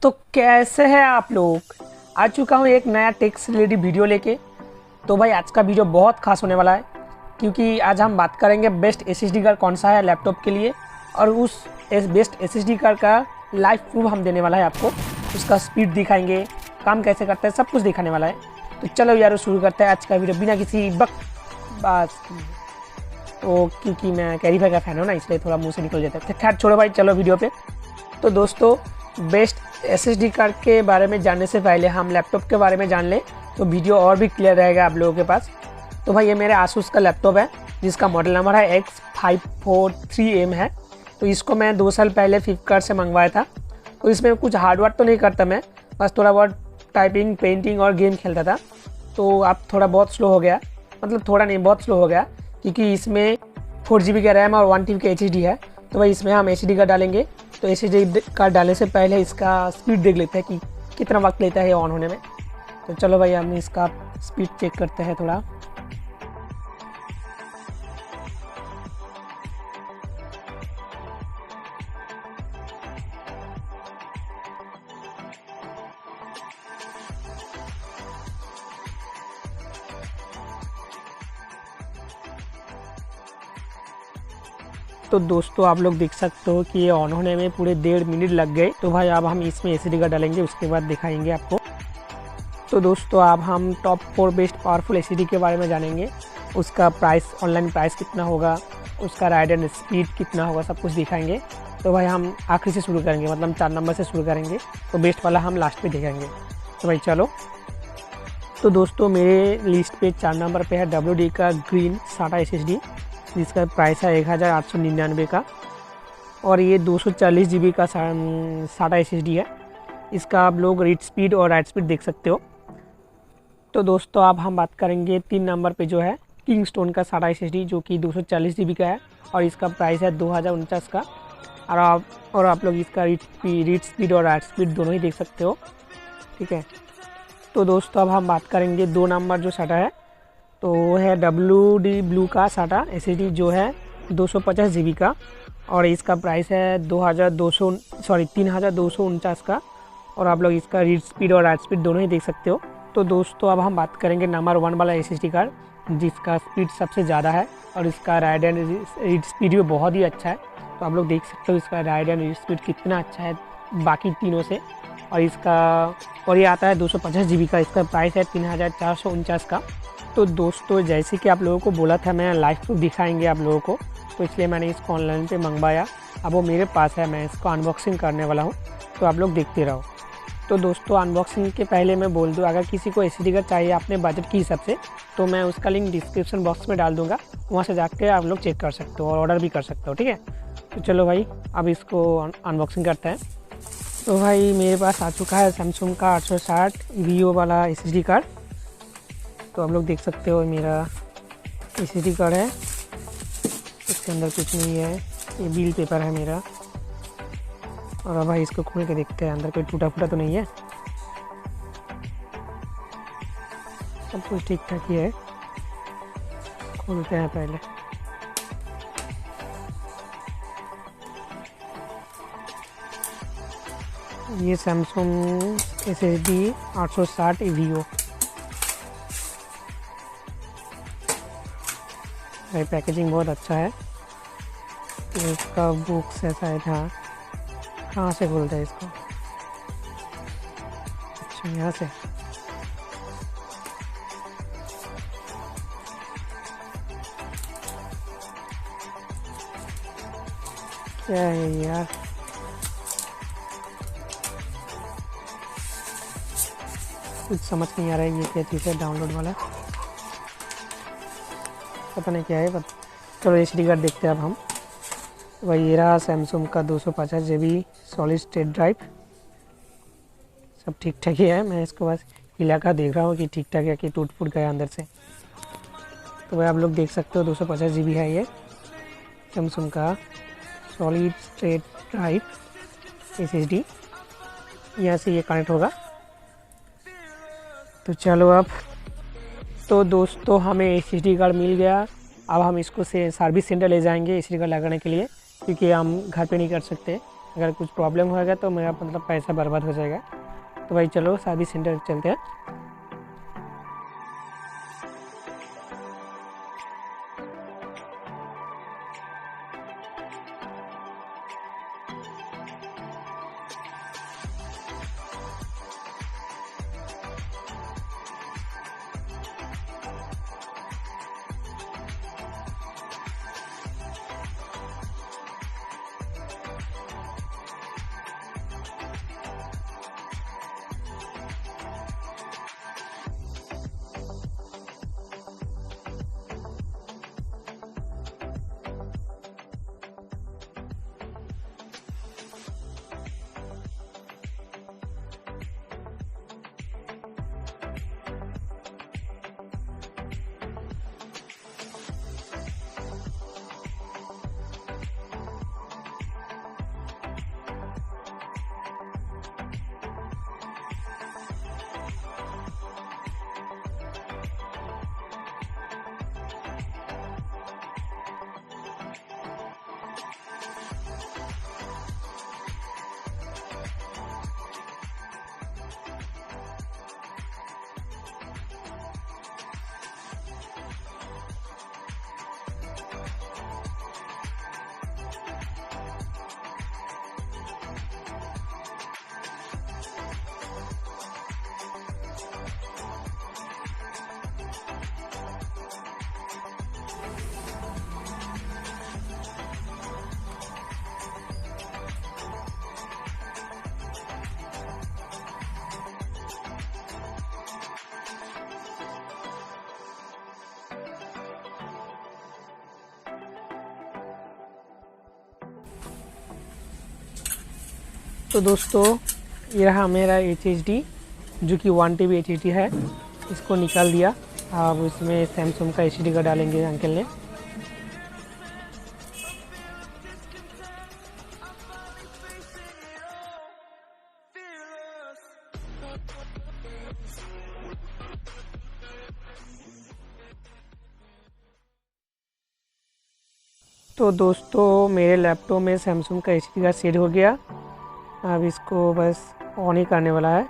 तो कैसे हैं आप लोग। आ चुका हूँ एक नया टेक से रिलेटेड वीडियो लेके। तो भाई आज का वीडियो बहुत खास होने वाला है, क्योंकि आज हम बात करेंगे बेस्ट एसएसडी कार्ड कौन सा है लैपटॉप के लिए, और उस बेस्ट एसएसडी कार्ड का लाइव प्रूफ हम देने वाला है आपको। उसका स्पीड दिखाएंगे, काम कैसे करता है, सब कुछ दिखाने वाला है। तो चलो यार शुरू करते हैं आज का वीडियो बिना किसी बकवास की। तो क्योंकि मैं कैरी भाई का फैन हूँ ना, इसलिए थोड़ा मुँह से निकल जाता है। खैर छोड़ो भाई, चलो वीडियो पे। तो दोस्तों, बेस्ट एसएसडी कार्ड के बारे में जानने से पहले हम लैपटॉप के बारे में जान लें, तो वीडियो और भी क्लियर रहेगा आप लोगों के पास। तो भाई ये मेरे आसूस का लैपटॉप है, जिसका मॉडल नंबर है X543M है। तो इसको मैं 2 साल पहले फ्लिपकार्ट से मंगवाया था। तो इसमें कुछ हार्डवर्क तो नहीं करता मैं, बस थोड़ा बहुत टाइपिंग, पेंटिंग और गेम खेलता था। तो अब थोड़ा बहुत स्लो हो गया, मतलब थोड़ा नहीं बहुत स्लो हो गया, क्योंकि इसमें 4 GB का रैम और 1 TB का HDD है। तो भाई इसमें हम HDD कार्ड डालेंगे। तो HDD कार्ड डालने से पहले इसका स्पीड देख लेते हैं कि कितना वक्त लेता है ये ऑन होने में। तो चलो भाई हम इसका स्पीड चेक करते हैं थोड़ा। तो दोस्तों आप लोग देख सकते हो कि ये ऑन होने में पूरे 1.5 मिनट लग गए। तो भाई अब हम इसमें एसएसडी कार्ड डालेंगे, उसके बाद दिखाएंगे आपको। तो दोस्तों अब हम टॉप 4 बेस्ट पावरफुल एसएसडी के बारे में जानेंगे। उसका प्राइस, ऑनलाइन प्राइस कितना होगा, उसका राइडर स्पीड कितना होगा, सब कुछ दिखाएंगे। तो भाई हम आखिरी से शुरू करेंगे, मतलब 4 नंबर से शुरू करेंगे। तो बेस्ट वाला हम लास्ट पे देखेंगे। तो भाई चलो। तो दोस्तों मेरे लिस्ट पे 4 नंबर पे है WD का ग्रीन SATA एसएसडी, जिसका प्राइस है 1899 का, और ये 240 GB का SATA एसएसडी है। इसका आप लोग रीड स्पीड और राइट स्पीड देख सकते हो। तो दोस्तों अब हम बात करेंगे 3 नंबर पे जो है किंगस्टोन का SATA एसएसडी, जो कि 240 GB का है, और इसका प्राइस है 2049 का। और आप लोग इसका रीड स्पीड और राइट स्पीड दोनों ही देख सकते हो, ठीक है। तो दोस्तों अब हम बात करेंगे 2 नंबर जो SATA है, तो वो है WD ब्लू का SATA एसएसडी, जो है 250 GB का, और इसका प्राइस है 3249 का। और आप लोग इसका रीड स्पीड और राइट स्पीड दोनों ही देख सकते हो। तो दोस्तों अब हम बात करेंगे नंबर 1 वाला एसएसडी कार्ड, जिसका स्पीड सबसे ज़्यादा है, और इसका राइड एंड रीड स्पीड भी बहुत ही अच्छा है। तो आप लोग देख सकते हो इसका राइड एंड रीड स्पीड कितना अच्छा है बाकी तीनों से। और ये आता है 250 GB का, इसका प्राइस है 3449 का। तो दोस्तों जैसे कि आप लोगों को बोला था मैं लाइव प्रूफ दिखाएंगे आप लोगों को, तो इसलिए मैंने इसको ऑनलाइन पे मंगवाया। अब वो मेरे पास है, मैं इसको अनबॉक्सिंग करने वाला हूँ, तो आप लोग देखते रहो। तो दोस्तों अनबॉक्सिंग के पहले मैं बोल दूँ, अगर किसी को एसएसडी कार्ड चाहिए अपने बजट के हिसाब से, तो मैं उसका लिंक डिस्क्रिप्शन बॉक्स में डाल दूँगा, वहाँ से जाके आप लोग चेक कर सकते हो और ऑर्डर भी कर सकते हो, ठीक है। तो चलो भाई अब इसको अनबॉक्सिंग करते हैं। तो भाई मेरे पास आ चुका है सैमसंग का 860 VO वाला एसएसडी कार्ड। तो आप लोग देख सकते हो मेरा एसएसडी कार्ड है, इसके अंदर कुछ नहीं है, ये बिल पेपर है मेरा। और अब भाई इसको खोल के देखते हैं, अंदर कोई टूटा फूटा तो नहीं है, सब कुछ ठीक ठाक ही है। खोलते हैं पहले। ये सैमसंग एसएसडी 860 VO भाई, पैकेजिंग बहुत अच्छा है। इसका बुक्स ऐसा है था, कहाँ से खोलते हैं इसको, अच्छा यहाँ से। क्या है यार, कुछ समझ नहीं आ रहा है ये क्या चीज़ है, डाउनलोड वाला पता नहीं क्या है, चलो एसएसडी कार्ड देखते हैं अब हम। भाई ये रहा सैमसंग का 250 GB सॉलिड स्टेट ड्राइव, सब ठीक ठाक ही है। मैं इसको बस हिला कर देख रहा हूँ कि ठीक ठाक है कि टूट फूट गया अंदर से। तो भाई आप लोग देख सकते हो 250 GB है ये सैमसंग का सॉलिड स्टेट ड्राइव एसएसडी, यहाँ से ये कनेक्ट होगा। तो चलो अब, तो दोस्तों हमें एसएसडी कार्ड मिल गया। अब हम इसको से सर्विस सेंटर ले जाएंगे एसएसडी कार्ड लगाने के लिए, क्योंकि हम घर पे नहीं कर सकते। अगर कुछ प्रॉब्लम होएगा तो मेरा मतलब पैसा बर्बाद हो जाएगा। तो भाई चलो शादी सेंटर चलते हैं। तो दोस्तों ये रहा मेरा HDD जो कि 1 TB HDD है। इसको निकाल दिया। अब इसमें सैमसंग का HDD का डालेंगे अंकल ने। तो दोस्तों मेरे लैपटॉप में सैमसंग का HDD का सेट हो गया। अब इसको बस ऑन ही करने वाला है।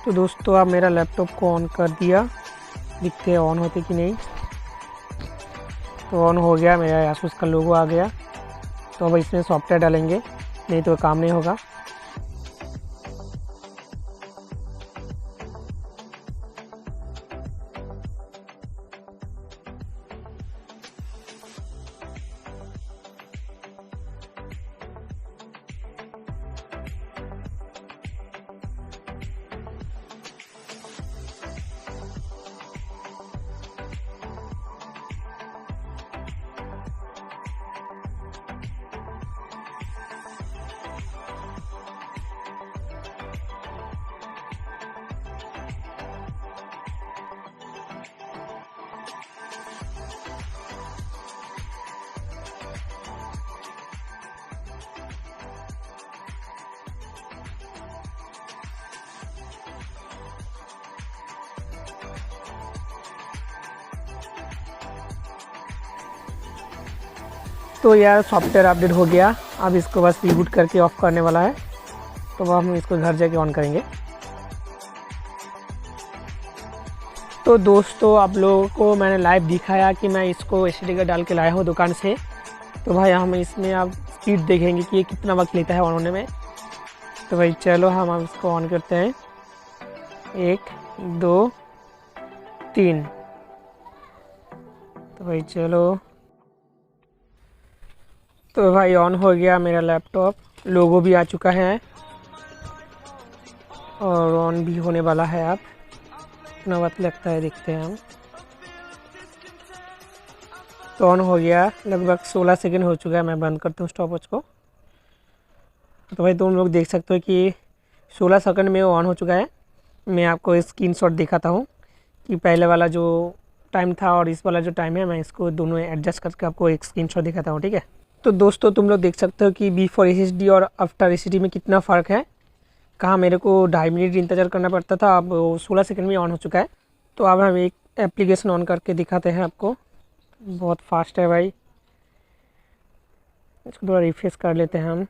तो दोस्तों अब मेरा लैपटॉप को ऑन कर दिया। दिखते हैं ऑन होते कि नहीं। तो ऑन हो गया, मेरा आसूस का लोगो आ गया। तो अब इसमें सॉफ्टवेयर डालेंगे, नहीं तो काम नहीं होगा। तो यार सॉफ्टवेयर अपडेट हो गया। अब इसको बस रिबूट करके ऑफ करने वाला है। तो अब हम इसको घर जाके ऑन करेंगे। तो दोस्तों आप लोगों को मैंने लाइव दिखाया कि मैं इसको HDD का डाल के लाया हूँ दुकान से। तो भाई हम इसमें अब स्पीड देखेंगे कि ये कितना वक्त लेता है ऑन होने में। तो भाई चलो हम अब इसको ऑन करते हैं। 1 2 3। तो भाई चलो। तो भाई ऑन हो गया मेरा लैपटॉप। लोगो भी आ चुका है और ऑन भी होने वाला है। अब कितना वक्त लगता है देखते हैं हम। तो ऑन हो गया, लगभग 16 सेकंड हो चुका है। मैं बंद करता हूँ स्टॉपवॉच को। तो भाई तुम लोग देख सकते हो कि 16 सेकंड में ऑन हो चुका है। मैं आपको स्क्रीनशॉट दिखाता हूँ कि पहले वाला जो टाइम था और इस वाला जो टाइम है, मैं इसको दोनों एडजस्ट करके आपको एक स्क्रीनशॉट दिखाता हूँ, ठीक है। तो दोस्तों तुम लोग देख सकते हो कि बिफोर एसएसडी और आफ्टर एसएसडी में कितना फ़र्क है। कहाँ मेरे को 2.5 मिनट इंतज़ार करना पड़ता था, अब 16 सेकंड में ऑन हो चुका है। तो अब हम एक एप्लीकेशन ऑन करके दिखाते हैं आपको। बहुत फास्ट है भाई, इसको थोड़ा रिफ्रेश कर लेते हैं हम।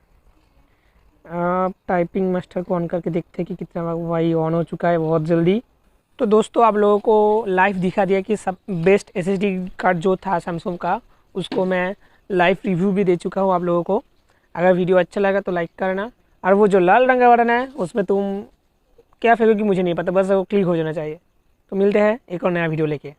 आप टाइपिंग मास्टर को ऑन करके देखते हैं कि कितना भाई ऑन हो चुका है बहुत जल्दी। तो दोस्तों आप लोगों को लाइव दिखा दिया कि सब बेस्ट एसएसडी कार्ड जो था सैमसंग का, उसको मैं लाइव रिव्यू भी दे चुका हूँ आप लोगों को। अगर वीडियो अच्छा लगा तो लाइक करना, और वो जो लाल रंग का बटन है उसमें तुम क्या फेंकोगे मुझे नहीं पता, बस वो क्लिक हो जाना चाहिए। तो मिलते हैं एक और नया वीडियो लेके।